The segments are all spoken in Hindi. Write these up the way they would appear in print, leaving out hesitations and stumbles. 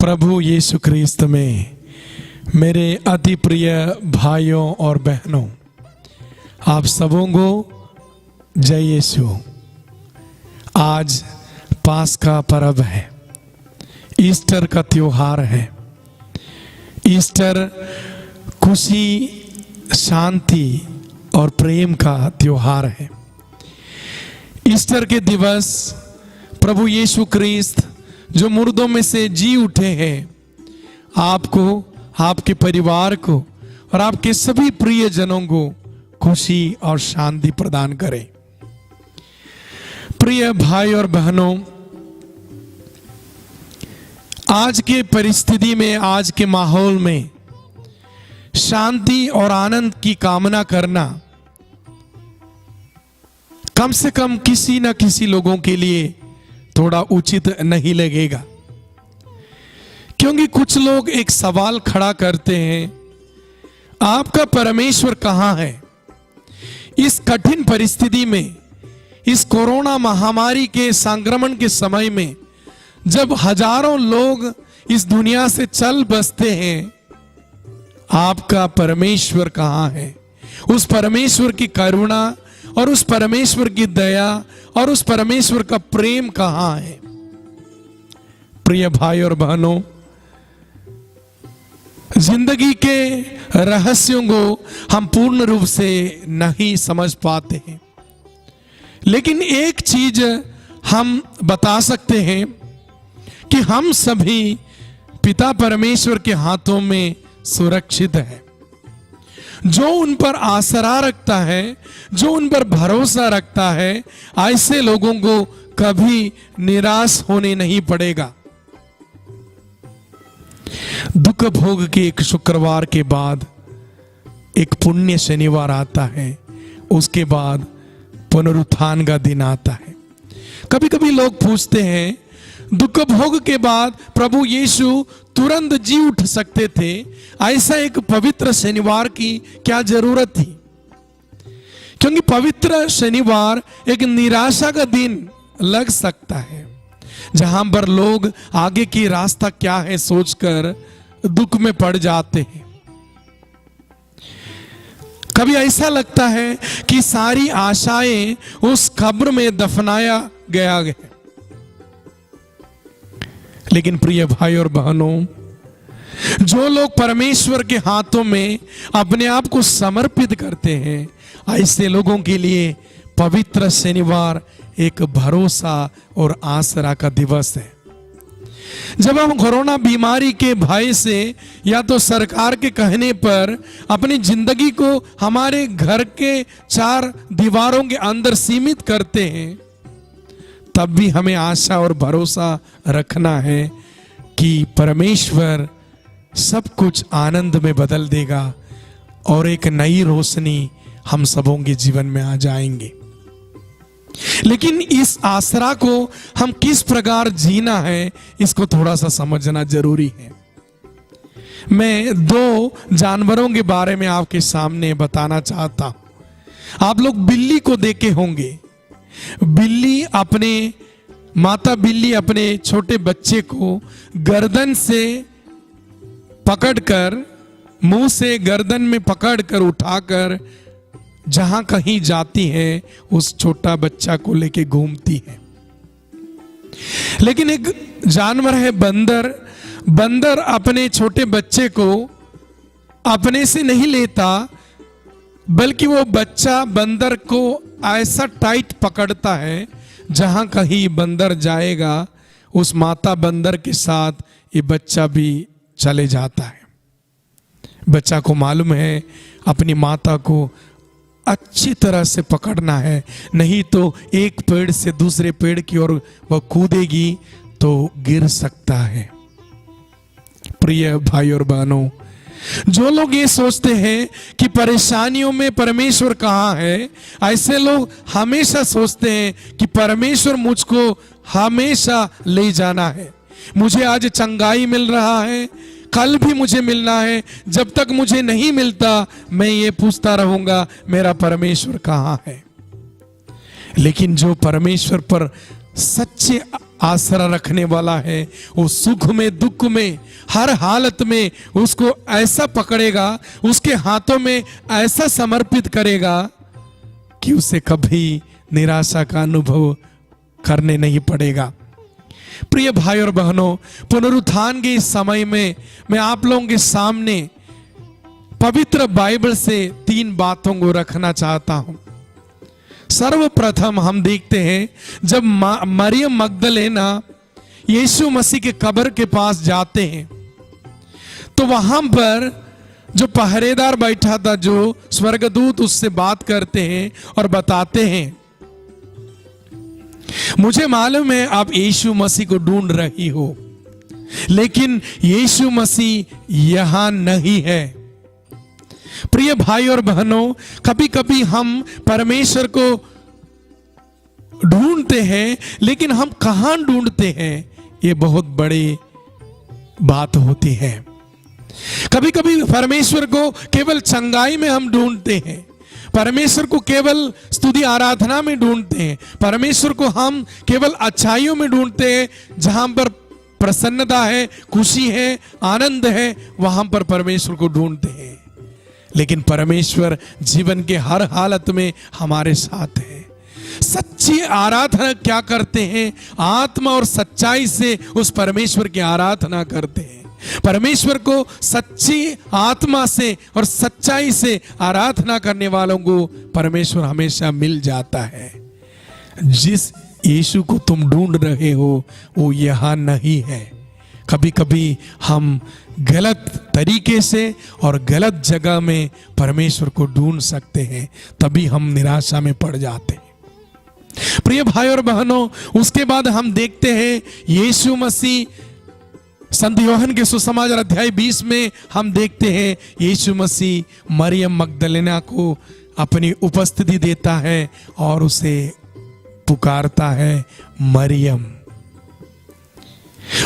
प्रभु यीशु ख्रीस्त में मेरे अति प्रिय भाइयों और बहनों, आप सबों को जय यीशु। आज पास्का पर्व है, ईस्टर का त्योहार है। ईस्टर खुशी, शांति और प्रेम का त्योहार है। ईस्टर के दिवस प्रभु यीशु ख्रीस्त जो मुर्दों में से जी उठे हैं, आपको, आपके परिवार को और आपके सभी प्रियजनों को खुशी और शांति प्रदान करें। प्रिय भाई और बहनों, आज के परिस्थिति में, आज के माहौल में शांति और आनंद की कामना करना कम से कम किसी न किसी लोगों के लिए थोड़ा उचित नहीं लगेगा, क्योंकि कुछ लोग एक सवाल खड़ा करते हैं, आपका परमेश्वर कहां है? इस कठिन परिस्थिति में, इस कोरोना महामारी के संक्रमण के समय में, जब हजारों लोग इस दुनिया से चल बसते हैं, आपका परमेश्वर कहां है? उस परमेश्वर की करुणा और उस परमेश्वर की दया और उस परमेश्वर का प्रेम कहां है? प्रिय भाई और बहनों, जिंदगी के रहस्यों को हम पूर्ण रूप से नहीं समझ पाते हैं, लेकिन एक चीज हम बता सकते हैं कि हम सभी पिता परमेश्वर के हाथों में सुरक्षित हैं। जो उन पर आसरा रखता है, जो उन पर भरोसा रखता है, ऐसे लोगों को कभी निराश होने नहीं पड़ेगा। दुख भोग के एक शुक्रवार के बाद एक पुण्य शनिवार आता है, उसके बाद पुनरुत्थान का दिन आता है। कभी कभी लोग पूछते हैं, दुख भोग के बाद प्रभु यीशु तुरंत जी उठ सकते थे, ऐसा एक पवित्र शनिवार की क्या जरूरत थी? क्योंकि पवित्र शनिवार एक निराशा का दिन लग सकता है, जहां पर लोग आगे की रास्ता क्या है सोचकर दुख में पड़ जाते हैं। कभी ऐसा लगता है कि सारी आशाएं उस कब्र में दफनाया गया है। लेकिन प्रिय भाई और बहनों, जो लोग परमेश्वर के हाथों में अपने आप को समर्पित करते हैं, ऐसे लोगों के लिए पवित्र शनिवार एक भरोसा और आसरा का दिवस है। जब हम कोरोना बीमारी के भय से या तो सरकार के कहने पर अपनी जिंदगी को हमारे घर के चार दीवारों के अंदर सीमित करते हैं, तब भी हमें आशा और भरोसा रखना है कि परमेश्वर सब कुछ आनंद में बदल देगा और एक नई रोशनी हम सबों के जीवन में आ जाएंगे। लेकिन इस आसरा को हम किस प्रकार जीना है, इसको थोड़ा सा समझना जरूरी है। मैं दो जानवरों के बारे में आपके सामने बताना चाहता हूं। आप लोग बिल्ली को देखे होंगे। माता बिल्ली अपने छोटे बच्चे को गर्दन से पकड़कर, मुंह से गर्दन में पकड़कर उठाकर जहां कहीं जाती है, उस छोटा बच्चा को लेके घूमती है। लेकिन एक जानवर है बंदर। बंदर अपने छोटे बच्चे को अपने से नहीं लेता, बल्कि वो बच्चा बंदर को ऐसा टाइट पकड़ता है, जहां कहीं बंदर जाएगा, उस माता बंदर के साथ ये बच्चा भी चले जाता है। बच्चा को मालूम है अपनी माता को अच्छी तरह से पकड़ना है, नहीं तो एक पेड़ से दूसरे पेड़ की ओर वह कूदेगी तो गिर सकता है। प्रिय भाई और बहनों, जो लोग ये सोचते हैं कि परेशानियों में परमेश्वर कहां है, ऐसे लोग हमेशा सोचते हैं कि परमेश्वर मुझको हमेशा ले जाना है। मुझे आज चंगाई मिल रहा है, कल भी मुझे मिलना है, जब तक मुझे नहीं मिलता मैं ये पूछता रहूंगा मेरा परमेश्वर कहां है। लेकिन जो परमेश्वर पर सच्चे आसरा रखने वाला है। वो सुख में दुख में हर हालत में उसको ऐसा पकड़ेगा, उसके हाथों में ऐसा समर्पित करेगा कि उसे कभी निराशा का अनुभव करने नहीं पड़ेगा। प्रिय भाई और बहनों, पुनरुत्थान के इस समय में मैं आप लोगों के सामने पवित्र बाइबल से 3 बातों को रखना चाहता हूं। सर्वप्रथम हम देखते हैं जब मरियम मगदलेना यीशु मसीह के कब्र के पास जाते हैं तो वहां पर जो पहरेदार बैठा था, जो स्वर्गदूत उससे बात करते हैं और बताते हैं, मुझे मालूम है आप यीशु मसीह को ढूंढ रही हो, लेकिन यीशु मसीह यहां नहीं है। प्रिय भाई और बहनों, कभी कभी हम परमेश्वर को ढूंढते हैं, लेकिन हम कहां ढूंढते हैं ये बहुत बड़ी बात होती है। कभी कभी परमेश्वर को केवल चंगाई में हम ढूंढते हैं, परमेश्वर को केवल स्तुति आराधना में ढूंढते हैं, परमेश्वर को हम केवल अच्छाइयों में ढूंढते हैं। जहां पर प्रसन्नता है, खुशी है, आनंद है, वहां पर परमेश्वर को ढूंढते हैं। लेकिन परमेश्वर जीवन के हर हालत में हमारे साथ है। सच्ची आराधना क्या करते हैं? आत्मा और सच्चाई से उस परमेश्वर की आराधना करते हैं। परमेश्वर को सच्ची आत्मा से और सच्चाई से आराधना करने वालों को परमेश्वर हमेशा मिल जाता है। जिस यीशु को तुम ढूंढ रहे हो वो यहां नहीं है। कभी कभी हम गलत तरीके से और गलत जगह में परमेश्वर को ढूंढ सकते हैं, तभी हम निराशा में पड़ जाते हैं। प्रिय भाई और बहनों, उसके बाद हम देखते हैं यीशु मसीह संत यूहन्ना के सुसमाचार अध्याय 20 में हम देखते हैं यीशु मसीह मरियम मगदलेना को अपनी उपस्थिति देता है और उसे पुकारता है मरियम।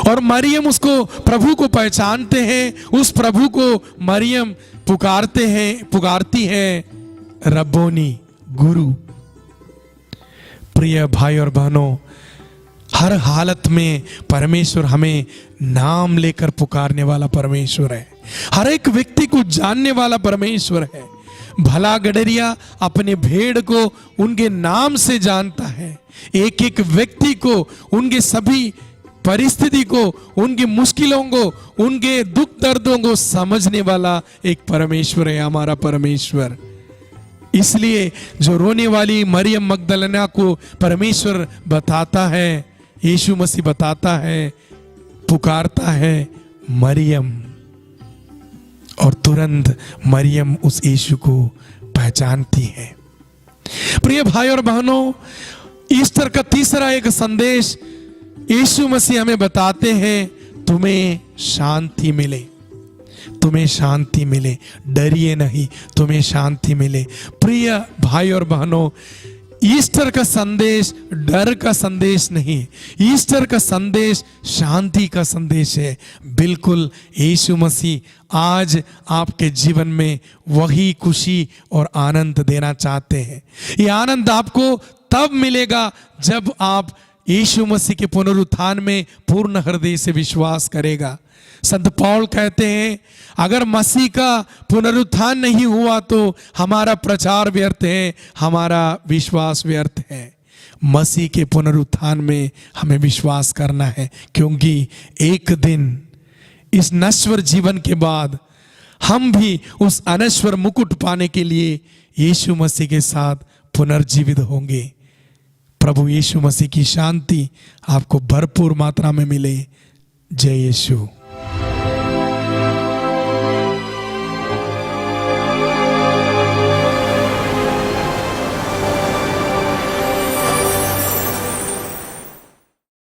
और मरियम उसको, प्रभु को पहचानते हैं, उस प्रभु को मरियम पुकारती है रब्बोनी, गुरु। प्रिय भाई और बहनों, हर हालत में परमेश्वर हमें नाम लेकर पुकारने वाला परमेश्वर है। हर एक व्यक्ति को जानने वाला परमेश्वर है। भला गडरिया अपने भेड़ को उनके नाम से जानता है। एक एक व्यक्ति को, उनके सभी परिस्थिति को, उनकी मुश्किलों को, उनके दुख दर्दों को समझने वाला एक परमेश्वर है हमारा परमेश्वर। इसलिए जो रोने वाली मरियम मगदलेना को परमेश्वर बताता है, यीशु मसीह बताता है, पुकारता है मरियम, और तुरंत मरियम उस यीशु को पहचानती है। प्रिय भाई और बहनों, ईस्टर का तीसरा एक संदेश यीशु मसीह हमें बताते हैं, तुम्हें शांति मिले, तुम्हें शांति मिले, डरिए नहीं, तुम्हें शांति मिले। प्रिय भाई और बहनों, ईस्टर का संदेश डर का संदेश नहीं, ईस्टर का संदेश शांति का संदेश है। बिल्कुल यीशु मसीह आज आपके जीवन में वही खुशी और आनंद देना चाहते हैं। ये आनंद आपको तब मिलेगा जब आप यीशु मसीह के पुनरुत्थान में पूर्ण हृदय से विश्वास करेगा। संत पौल कहते हैं, अगर मसीह का पुनरुत्थान नहीं हुआ तो हमारा प्रचार व्यर्थ है, हमारा विश्वास व्यर्थ है। मसीह के पुनरुत्थान में हमें विश्वास करना है, क्योंकि एक दिन इस नश्वर जीवन के बाद हम भी उस अनश्वर मुकुट पाने के लिए यीशु मसीह के साथ पुनर्जीवित होंगे। प्रभु यीशु मसीह की शांति आपको भरपूर मात्रा में मिले। जय यीशु।